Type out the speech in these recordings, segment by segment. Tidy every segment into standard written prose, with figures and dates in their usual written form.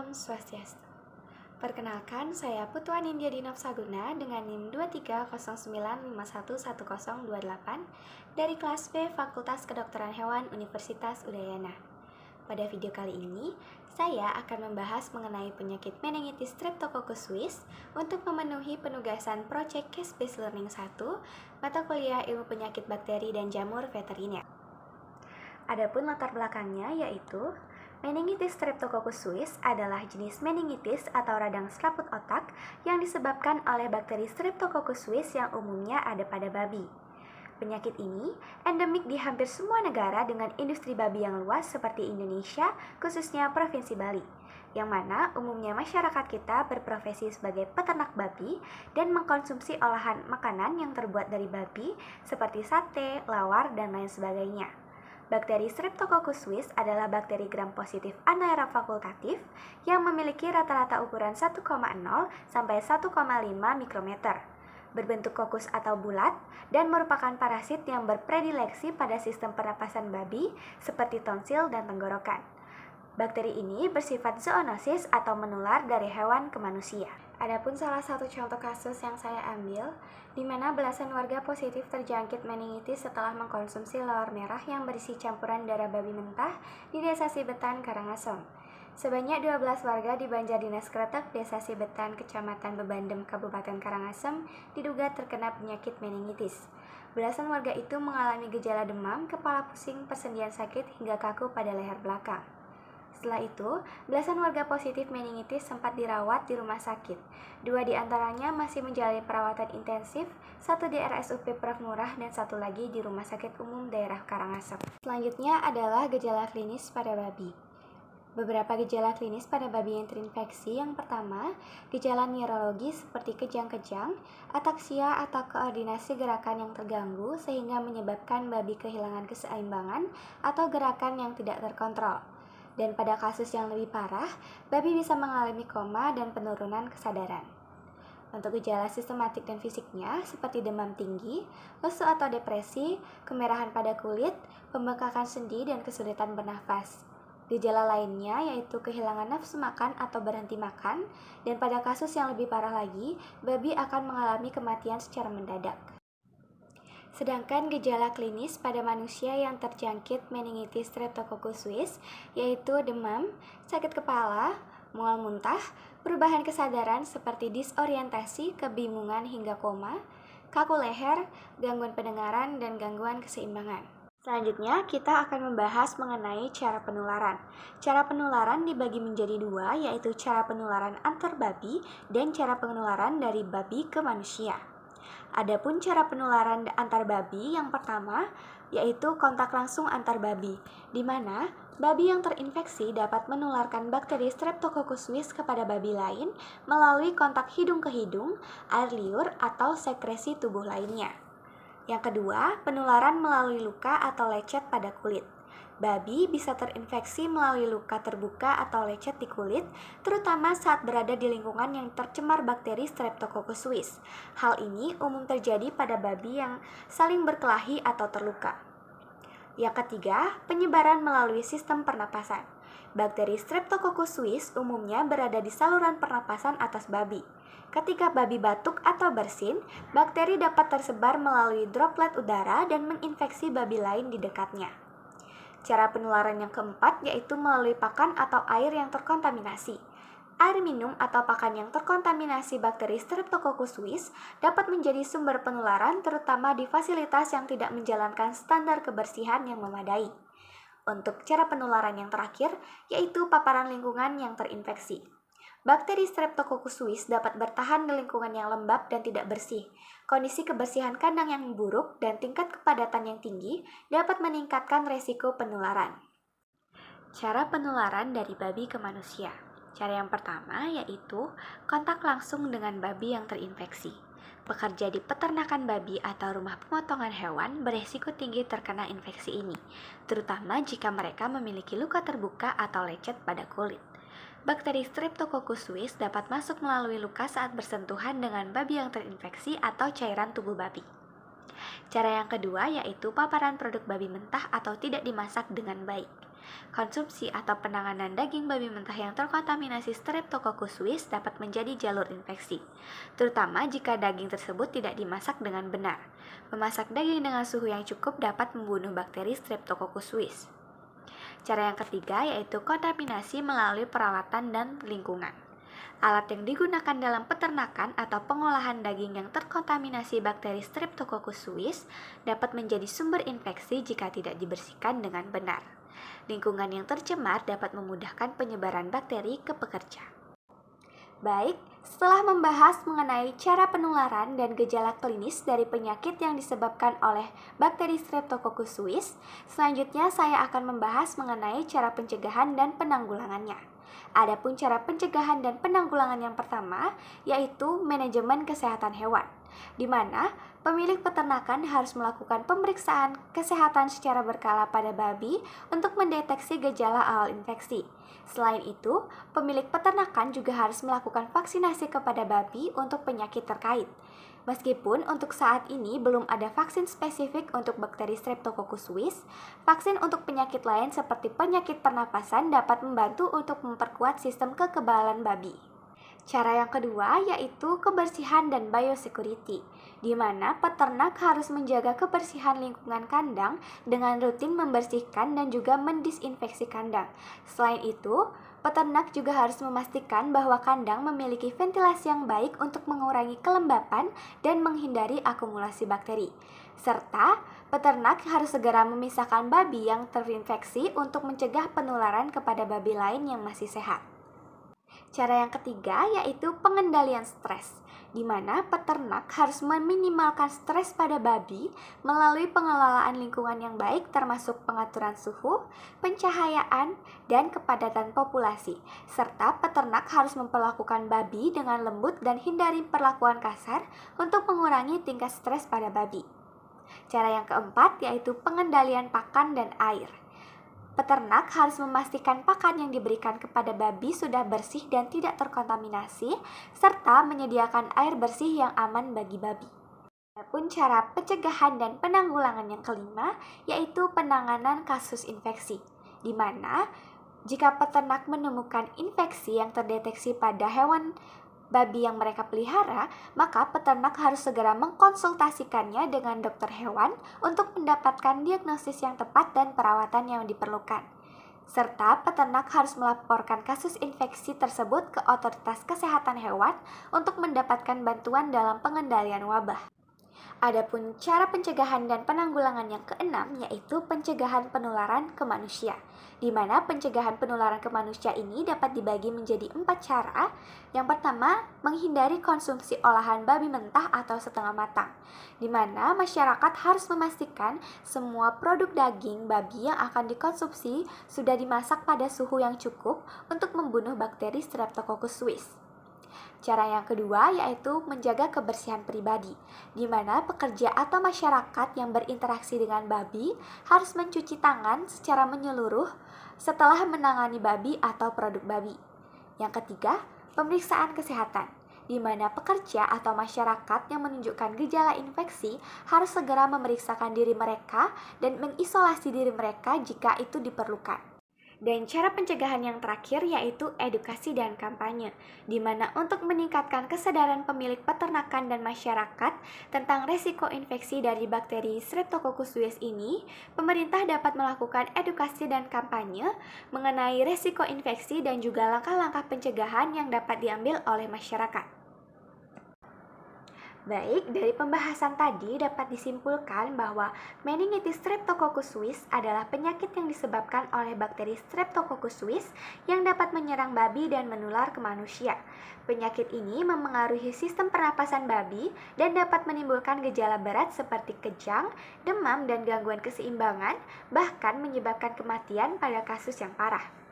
Om Swastiastu. Perkenalkan, saya Putua Nindya Dinapsaguna dengan NIM 2309511028 dari kelas B Fakultas Kedokteran Hewan Universitas Udayana. Pada video kali ini, saya akan membahas mengenai penyakit meningitis Streptococcus suis untuk memenuhi penugasan Project Case Based Learning 1, mata kuliah Ilmu Penyakit Bakteri dan Jamur Veteriner. Adapun latar belakangnya yaitu meningitis Streptococcus suis adalah jenis meningitis atau radang selaput otak yang disebabkan oleh bakteri Streptococcus suis yang umumnya ada pada babi. Penyakit ini endemik di hampir semua negara dengan industri babi yang luas seperti Indonesia, khususnya Provinsi Bali, yang mana umumnya masyarakat kita berprofesi sebagai peternak babi dan mengkonsumsi olahan makanan yang terbuat dari babi seperti sate, lawar, dan lain sebagainya. Bakteri Streptococcus suis adalah bakteri gram-positif anaerob fakultatif yang memiliki rata-rata ukuran 1,0 sampai 1,5 mikrometer, berbentuk kokus atau bulat, dan merupakan parasit yang berpredileksi pada sistem pernapasan babi seperti tonsil dan tenggorokan. Bakteri ini bersifat zoonosis atau menular dari hewan ke manusia. Adapun salah satu contoh kasus yang saya ambil, di mana belasan warga positif terjangkit meningitis setelah mengkonsumsi lawar merah yang berisi campuran darah babi mentah di Desa Sibetan, Karangasem. Sebanyak 12 warga di Banjardinas Kretek, Desa Sibetan, Kecamatan Bebandem, Kabupaten Karangasem, diduga terkena penyakit meningitis. Belasan warga itu mengalami gejala demam, kepala pusing, persendian sakit, hingga kaku pada leher belakang. Setelah itu, belasan warga positif meningitis sempat dirawat di rumah sakit. 2 di antaranya masih menjalani perawatan intensif, 1 di RSUP Prof. Murah, dan 1 lagi di Rumah Sakit Umum Daerah Karangasem. Selanjutnya adalah gejala klinis pada babi. Beberapa gejala klinis pada babi yang terinfeksi. Yang pertama, gejala neurologis seperti kejang-kejang, ataksia atau koordinasi gerakan yang terganggu sehingga menyebabkan babi kehilangan keseimbangan atau gerakan yang tidak terkontrol. Dan pada kasus yang lebih parah, babi bisa mengalami koma dan penurunan kesadaran. Untuk gejala sistematik dan fisiknya seperti demam tinggi, lesu atau depresi, kemerahan pada kulit, pembengkakan sendi, dan kesulitan bernafas. Gejala lainnya yaitu kehilangan nafsu makan atau berhenti makan, dan pada kasus yang lebih parah lagi, babi akan mengalami kematian secara mendadak. Sedangkan gejala klinis pada manusia yang terjangkit meningitis Streptococcus suis yaitu demam, sakit kepala, mual muntah, perubahan kesadaran seperti disorientasi, kebingungan hingga koma, kaku leher, gangguan pendengaran, dan gangguan keseimbangan. Selanjutnya, kita akan membahas mengenai cara penularan. Cara penularan dibagi menjadi 2, yaitu cara penularan antar babi dan cara penularan dari babi ke manusia. Adapun cara penularan antar babi yang pertama yaitu kontak langsung antar babi, di mana babi yang terinfeksi dapat menularkan bakteri Streptococcus suis kepada babi lain melalui kontak hidung ke hidung, air liur, atau sekresi tubuh lainnya. Yang kedua, penularan melalui luka atau lecet pada kulit. Babi bisa terinfeksi melalui luka terbuka atau lecet di kulit, terutama saat berada di lingkungan yang tercemar bakteri Streptococcus suis. Hal ini umum terjadi pada babi yang saling berkelahi atau terluka. Yang ketiga, penyebaran melalui sistem pernapasan. Bakteri Streptococcus suis umumnya berada di saluran pernapasan atas babi. Ketika babi batuk atau bersin, bakteri dapat tersebar melalui droplet udara dan menginfeksi babi lain di dekatnya. Cara penularan yang keempat yaitu melalui pakan atau air yang terkontaminasi. Air minum atau pakan yang terkontaminasi bakteri Streptococcus suis dapat menjadi sumber penularan terutama di fasilitas yang tidak menjalankan standar kebersihan yang memadai. Untuk cara penularan yang terakhir yaitu paparan lingkungan yang terinfeksi. Bakteri Streptococcus suis dapat bertahan di lingkungan yang lembab dan tidak bersih. Kondisi kebersihan kandang yang buruk dan tingkat kepadatan yang tinggi dapat meningkatkan resiko penularan. Cara penularan dari babi ke manusia. Cara yang pertama yaitu kontak langsung dengan babi yang terinfeksi. Pekerja di peternakan babi atau rumah pemotongan hewan beresiko tinggi terkena infeksi ini, terutama jika mereka memiliki luka terbuka atau lecet pada kulit. Bakteri Streptococcus suis dapat masuk melalui luka saat bersentuhan dengan babi yang terinfeksi atau cairan tubuh babi. Cara yang kedua yaitu paparan produk babi mentah atau tidak dimasak dengan baik. Konsumsi atau penanganan daging babi mentah yang terkontaminasi Streptococcus suis dapat menjadi jalur infeksi, terutama jika daging tersebut tidak dimasak dengan benar. Memasak daging dengan suhu yang cukup dapat membunuh bakteri Streptococcus suis. Cara yang ketiga yaitu kontaminasi melalui perawatan dan lingkungan. Alat yang digunakan dalam peternakan atau pengolahan daging yang terkontaminasi bakteri Streptococcus suis dapat menjadi sumber infeksi jika tidak dibersihkan dengan benar. Lingkungan yang tercemar dapat memudahkan penyebaran bakteri ke pekerja. Baik, setelah membahas mengenai cara penularan dan gejala klinis dari penyakit yang disebabkan oleh bakteri Streptococcus suis, selanjutnya saya akan membahas mengenai cara pencegahan dan penanggulangannya. Adapun cara pencegahan dan penanggulangan yang pertama yaitu manajemen kesehatan hewan, di mana pemilik peternakan harus melakukan pemeriksaan kesehatan secara berkala pada babi untuk mendeteksi gejala awal infeksi. Selain itu, pemilik peternakan juga harus melakukan vaksinasi kepada babi untuk penyakit terkait. Meskipun untuk saat ini belum ada vaksin spesifik untuk bakteri Streptococcus suis, vaksin untuk penyakit lain seperti penyakit pernapasan dapat membantu untuk memperkuat sistem kekebalan babi. Cara yang kedua yaitu kebersihan dan biosecurity, di mana peternak harus menjaga kebersihan lingkungan kandang dengan rutin membersihkan dan juga mendisinfeksi kandang. Selain itu, peternak juga harus memastikan bahwa kandang memiliki ventilasi yang baik untuk mengurangi kelembapan dan menghindari akumulasi bakteri. Serta, peternak harus segera memisahkan babi yang terinfeksi untuk mencegah penularan kepada babi lain yang masih sehat. Cara yang ketiga yaitu pengendalian stres, di mana peternak harus meminimalkan stres pada babi melalui pengelolaan lingkungan yang baik termasuk pengaturan suhu, pencahayaan, dan kepadatan populasi. Serta peternak harus memperlakukan babi dengan lembut dan hindari perlakuan kasar untuk mengurangi tingkat stres pada babi. Cara yang keempat yaitu pengendalian pakan dan air. Peternak harus memastikan pakan yang diberikan kepada babi sudah bersih dan tidak terkontaminasi, serta menyediakan air bersih yang aman bagi babi. Adapun cara pencegahan dan penanggulangan yang kelima, yaitu penanganan kasus infeksi, di mana jika peternak menemukan infeksi yang terdeteksi pada hewan babi yang mereka pelihara, maka peternak harus segera mengkonsultasikannya dengan dokter hewan untuk mendapatkan diagnosis yang tepat dan perawatan yang diperlukan. Serta peternak harus melaporkan kasus infeksi tersebut ke otoritas kesehatan hewan untuk mendapatkan bantuan dalam pengendalian wabah. Adapun cara pencegahan dan penanggulangan yang keenam yaitu pencegahan penularan ke manusia, di mana pencegahan penularan ke manusia ini dapat dibagi menjadi 4 cara. Yang pertama, menghindari konsumsi olahan babi mentah atau setengah matang, di mana masyarakat harus memastikan semua produk daging babi yang akan dikonsumsi sudah dimasak pada suhu yang cukup untuk membunuh bakteri Streptococcus suis. Cara yang kedua yaitu menjaga kebersihan pribadi, di mana pekerja atau masyarakat yang berinteraksi dengan babi harus mencuci tangan secara menyeluruh setelah menangani babi atau produk babi. Yang ketiga, pemeriksaan kesehatan, di mana pekerja atau masyarakat yang menunjukkan gejala infeksi harus segera memeriksakan diri mereka dan mengisolasi diri mereka jika itu diperlukan. Dan cara pencegahan yang terakhir yaitu edukasi dan kampanye, di mana untuk meningkatkan kesadaran pemilik peternakan dan masyarakat tentang resiko infeksi dari bakteri Streptococcus suis ini, pemerintah dapat melakukan edukasi dan kampanye mengenai resiko infeksi dan juga langkah-langkah pencegahan yang dapat diambil oleh masyarakat. Baik, dari pembahasan tadi dapat disimpulkan bahwa meningitis Streptococcus suis adalah penyakit yang disebabkan oleh bakteri Streptococcus suis yang dapat menyerang babi dan menular ke manusia. Penyakit ini memengaruhi sistem pernapasan babi dan dapat menimbulkan gejala berat seperti kejang, demam, dan gangguan keseimbangan, bahkan menyebabkan kematian pada kasus yang parah.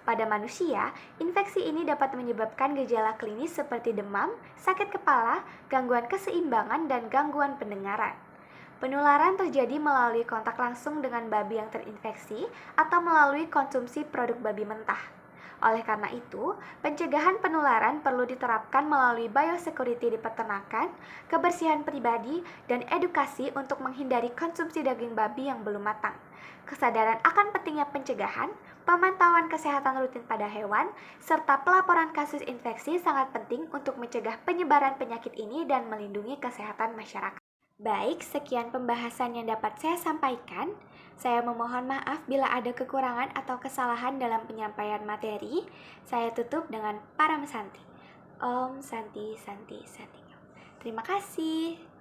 Pada manusia, infeksi ini dapat menyebabkan gejala klinis seperti demam, sakit kepala, gangguan keseimbangan, dan gangguan pendengaran. Penularan terjadi melalui kontak langsung dengan babi yang terinfeksi atau melalui konsumsi produk babi mentah. Oleh karena itu, pencegahan penularan perlu diterapkan melalui biosecurity di peternakan, kebersihan pribadi, dan edukasi untuk menghindari konsumsi daging babi yang belum matang. kesadaran akan pentingnya pencegahan, pemantauan kesehatan rutin pada hewan, serta pelaporan kasus infeksi sangat penting untuk mencegah penyebaran penyakit ini dan melindungi kesehatan masyarakat. Baik, sekian pembahasan yang dapat saya sampaikan. Saya memohon maaf bila ada kekurangan atau kesalahan dalam penyampaian materi. Saya tutup dengan Param Santi. Om Santi Santi Santi. Terima kasih.